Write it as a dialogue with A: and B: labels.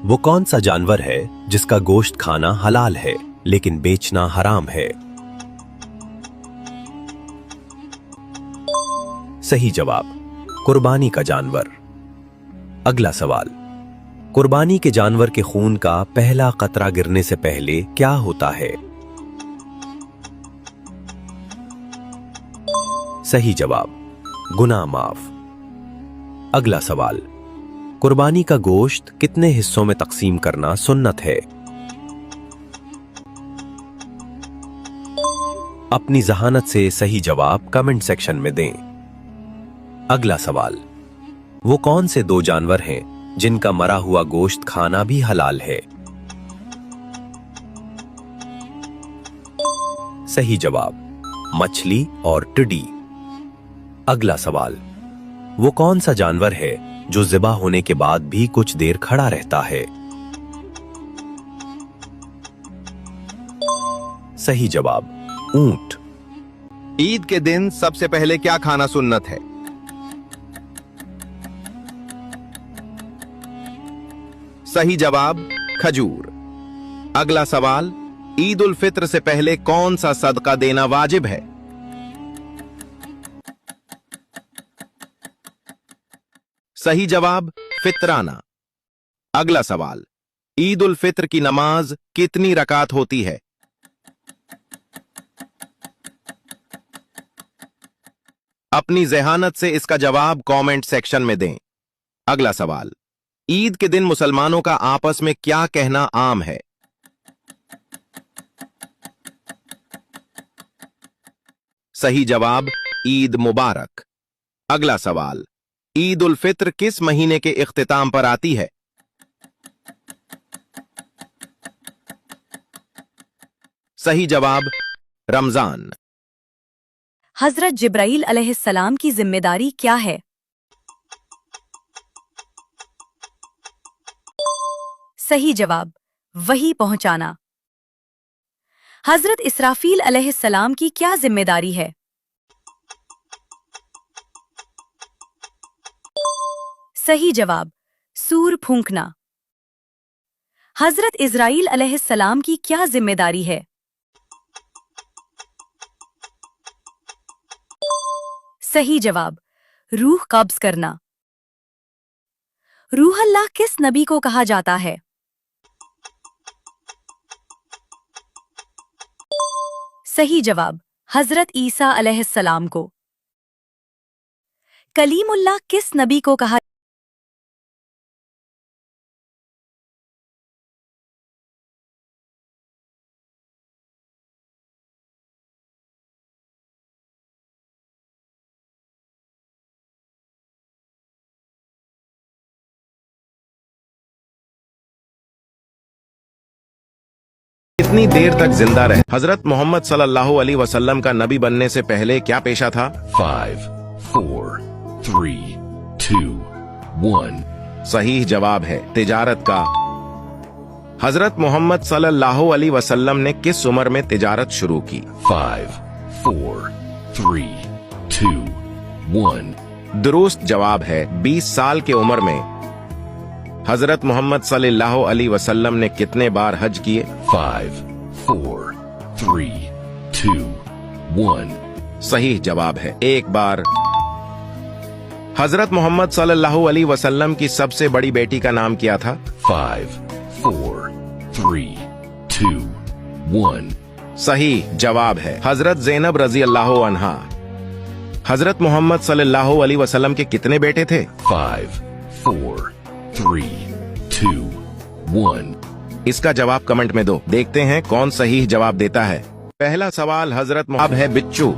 A: वो कौन सा जानवर है जिसका गोश्त खाना हलाल है लेकिन बेचना हराम है? सही जवाब, कुर्बानी का जानवर। अगला सवाल, कुर्बानी के जानवर के खून का पहला कतरा गिरने से पहले क्या होता है? सही जवाब, गुनाह माफ। अगला सवाल, कुर्बानी का गोश्त कितने हिस्सों में तकसीम करना सुन्नत है? अपनी जहानत से सही जवाब कमेंट सेक्शन में दें। अगला सवाल, वो कौन से दो जानवर हैं जिनका मरा हुआ गोश्त खाना भी हलाल है? सही जवाब, मछली और टिड्डी। अगला सवाल, वो कौन सा जानवर है जो ज़िबा होने के बाद भी कुछ देर खड़ा रहता है? सही जवाब, ऊंट।
B: ईद के दिन सबसे पहले क्या खाना सुन्नत है? सही जवाब, खजूर। अगला सवाल, ईद उल फित्र से पहले कौन सा सदका देना वाजिब है? सही जवाब, फितराना। अगला सवाल, ईद उल फित्र की नमाज कितनी रकात होती है? अपनी ज़हानत से इसका जवाब कमेंट सेक्शन में दें। अगला सवाल, ईद के दिन मुसलमानों का आपस में क्या कहना आम है? सही जवाब, ईद मुबारक। अगला सवाल, ईद उल फित्र किस महीने के इख्तिताम पर आती है? सही जवाब, रमजान।
C: हजरत जिब्राईल अलैहिस्सलाम की जिम्मेदारी क्या है? सही जवाब, वही पहुंचाना। हजरत इसराफील अलैहिस्सलाम की क्या जिम्मेदारी है? सही जवाब, सूर फूंकना। हजरत इज़राइल अलैहिस्सलाम की क्या जिम्मेदारी है? सही जवाब, रूह कब्ज करना। रूह अल्लाह किस नबी को कहा जाता है? सही जवाब, हजरत ईसा अलैहिस्सलाम को। कलीमुल्लाह किस नबी को कहा?
B: कितनी देर तक जिंदा रहे? हजरत मोहम्मद सल्लल्लाहु अलैहि वसल्लम का नबी बनने से पहले क्या पेशा था?
D: 5, 4, 3, 2, 1।
B: सही जवाब है तिजारत का। हजरत मोहम्मद सल्लल्लाहु अलैहि वसल्लम ने किस उम्र में तिजारत शुरू की?
D: 5, 4, 3, 2, 1।
B: दुरुस्त जवाब है 20 साल की उम्र में। हजरत मोहम्मद सल्लल्लाहु अलैहि वसल्लम ने कितने बार हज किए?
D: 5, 4, 3, 2, 1।
B: सही जवाब है एक बार। हजरत मोहम्मद सल्लल्लाहु अलैहि वसल्लम की सबसे बड़ी बेटी का नाम क्या था?
D: 5, 4, 3, 2, 1।
B: सही जवाब है हजरत ज़ैनब रज़ी अल्लाह अन्हा। हजरत मोहम्मद सल्लल्लाहु अलैहि वसल्लम के कितने बेटे थे?
D: 5, 4, 3, 2, 1।
B: इसका जवाब कमेंट में दो, देखते हैं कौन सही जवाब देता है। पहला सवाल हजरत मोहम्मद है बिच्छू।